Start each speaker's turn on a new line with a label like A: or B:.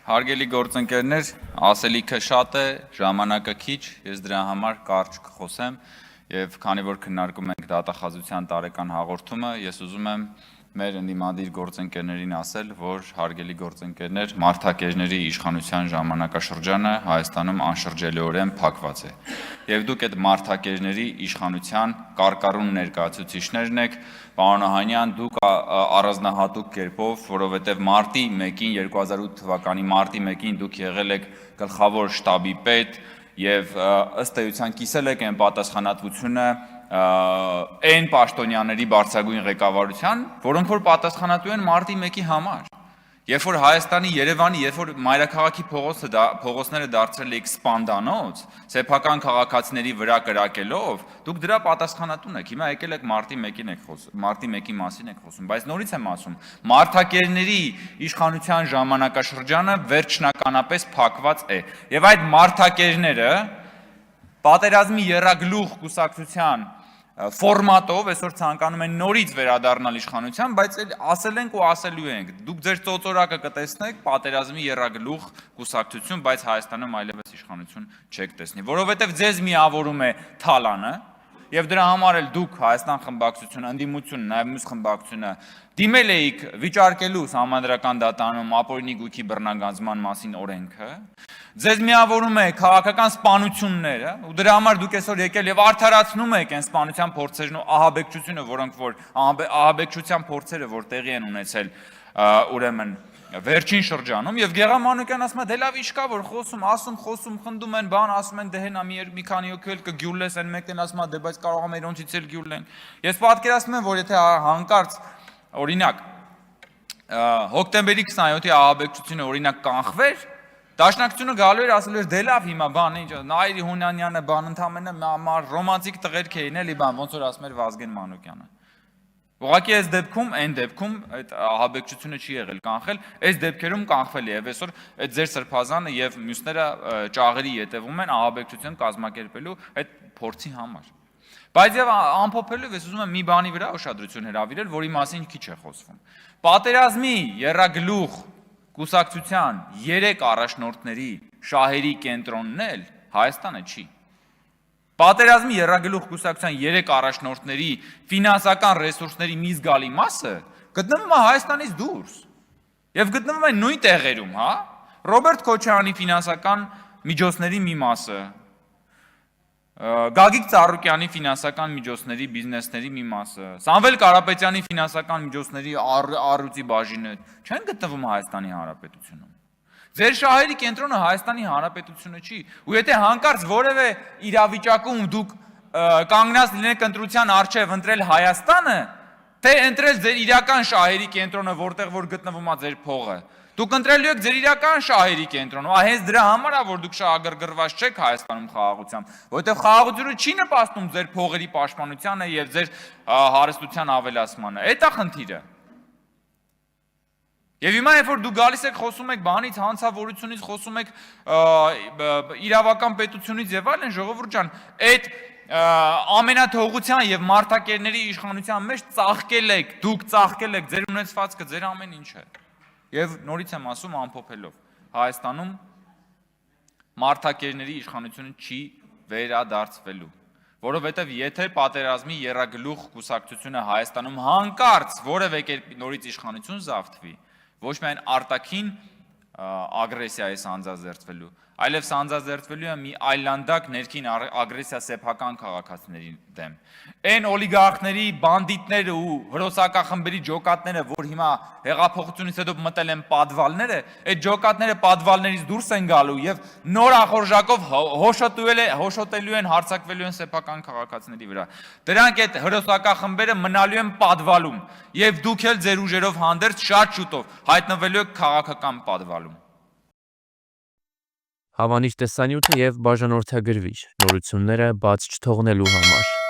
A: Հարգելի գործընկերներ, ասելիքը շատ է, ժամանակը քիչ, ես դրա համար կարճ կխոսեմ եւ քանի որ քննարկում ենք դատախազության տարեկան հաղորդումը, ես ուզում եմ մեր ընդդիմադիր գործընկերներին ասել, որ հարգելի գործընկերներ, մարդակերների իշխանության ժամանակաշրջանը Հայաստանում անշրջելիորեն փակված է։ Եվ դուք այդ մարդակերների իշխանության կարկառուն ներկայացուցիչներն եք, պարոն Օհանյան, դուք առանձնահատուկ կերպով, որովհետև մարտի 1-ին 2008 թվականի մարտի 1-ին դուք եղել եք գլխավոր շտաբի պետ եւ ըստ էության կիսել եք այն պատասխանատվությունը այն պաշտոնյաների բարձրագույն ղեկավարության, որոնք որ պատասխանատու են մարտի 1-ի համար։ Երբ որ Հայաստանի Երևանի, երբ որ մայրաքաղաքի փողոցները դարձրել եք սպանդանոց, սեփական քաղաքացիների վրա կրակելով, դուք դրա պատասխանատուն եք։ Հիմա եկել եք մարտի 1-ին եք խոսում, մարտի 1-ի մասին եք խոսում, բայց նորից եմ ասում, մարդակերների իշխանության ժամանակաշրջանը վերջնականապես փակված է։ Եվ այդ մարդակերները պատերազմի եռագլուխ կուսակցության ֆորմատով այսօր ցանկանում են նորից վերադառնալ իշխանության, բայց ասել ենք ու ասելու ենք, դուք ձեր ծոծորակը կտեսնեք պատերազմի եռագլուխ կուսակցություն, բայց Հայաստանում այլևս իշխանություն չեք տեսնի, որովհետև ձեզ միավորում է Թալանը, եւ դրա համար էլ դուք Հայաստան խմբակցությունը, ընդդիմությունը, նաեւ մյուս խմբակցությունը դիմել էիք վիճարկելու Սահմանադրական դատարանում ապօրինի գույքի բռնագանձման մասին օրենքը, ձեզ միավորում է քաղաքական սպանությունները, ու դրա համար դուք այսօր եկել եւ արդարացնում եք այն սպանության փորձերն ու ահաբեկչությունը, որոնք որ ահաբեկչության փորձերը, որ տեղի են ունեցել, ուրեմն վերջին շրջանում եւ Գեղամ Մանուկյանն ասում է դե լավ ինչ կա որ խոսում խնդում են բան ասում են դե հենա մի քանի հոգի էլ կգյուլես են մեկն ասում է դե բայց կարող է մերոնցից էլ գյուլեն ես պատկերացնում եմ որ եթե հանկարծ օրինակ հոկտեմբերի 27-ի ահաբեկչությունը օրինակ կանխվեր Դաշնակցությունը գալու էր ասելու էր դե լավ հիմա բան ինչ Նայիրի Հունանյանը բան ընդամենը ռոմանտիկ տղերք էին էլի բան ոնց որ ասում էր Վազգեն Մանուկյանը Ուղղակի այս դեպքում, այն դեպքում այդ ահաբեկչությունը չի եղել կանխել, այս դեպքերում կանխվել է եւ այսօր այդ ձեր սրբազանը եւ մյուսները ճաղերի յետևում են ահաբեկչություն կազմակերպելու այդ փորձի համար։ Բայց եւ ամփոփելով ես ուզում եմ մի բանի վրա ուշադրություն հրավիրել, որի մասին քիչ է խոսվում։ Պատերազմի եռագլուխ կուսակցության 3 առաջնորդների շահերի կենտրոնն էլ Հայաստանը չի։ Պատերազմի եռագլուխ կուսակցության 3 առաջնորդների ֆինանսական ռեսուրսների մի զգալի մասը գտնվում է Հայաստանից դուրս եւ գտնվում է նույն տեղերում, հա? Ռոբերտ Քոչարյանի ֆինանսական միջոցների մի մասը, Գագիկ Ծառուկյանի ֆինանսական միջոցների բիզնեսների մի մասը, Սամվել Կարապետյանի ֆինանսական միջոցների առյուծի բաժինը չեն գտնվում Հայաստանի Հանրապետությունում։ Ձեր շահերի կենտրոնը Հայաստանի Հանրապետությունը չի, ու եթե հանկարծ որևէ իրավիճակում դուք կանգնած լինեք ընտրության առջև ընտրել Հայաստանը, թե ընտրել ձեր իրական շահերի կենտրոնը, որտեղ որ գտնվում է ձեր փողը, դուք ընտրելու եք ձեր իրական շահերի կենտրոնը, հենց դրա համար է, որ դուք շահագրգռված չեք Հայաստանում խաղաղությամբ, որովհետև խաղաղությունը չի նպաստում ձեր փողերի պաշտպանությանը եւ ձեր հարստության ավելացմանը, այդ է խնդիրը։ Եվ հիմա երբ որ դուք գալիս եք խոսում եք բանից, հանցավորությունից, խոսում եք իրավական պետությունից եւ այլն, ժողովուրդ ջան, այդ ամենաթողության եւ մարդակերների իշխանության մեջ ծաղկել եք, դուք ծաղկել եք, ձեր ունեցվածքը, ձեր ամեն ինչը։ Եվ նորից եմ ասում ամփոփելով, Հայաստանում մարդակերների իշխանությունը չի վերադարձվելու, որովհետև եթե պատերազմի եռագլուխ կուսակցությունը Հայաստանում հանկարծ որևէ կերպ նորից իշխանություն զավթվի, ոչ միայն արտաքին ագրեսիայի սանձազերծվելու, այլև սանձազերծվելու է մի այլանդակ ներքին ագրեսիա սեփական քաղաքացիների դեմ։ Այն օլիգարխների, բանդիտները ու հրոսակախմբերի ջոկատները, որ հիմա հեղափոխությունից հետո մտել են պատվալները, այդ ջոկատները պատվալներից դուրս են գալու եւ նոր ախորժակով հոշոտելու են, հարձակվելու են սեփական քաղաքացիների վրա։ Դրանք այդ հրոսակախմբերը մնալու են պատվալում եւ դուք էլ ձեր ուժերով հանդերձ շատ շուտով հայտնվելու եք քաղաքական պատվալում։
B: Հավանիչ տեսանյութը եւ բաժանորդագրվիչ նորությունները բաց չթողնելու համար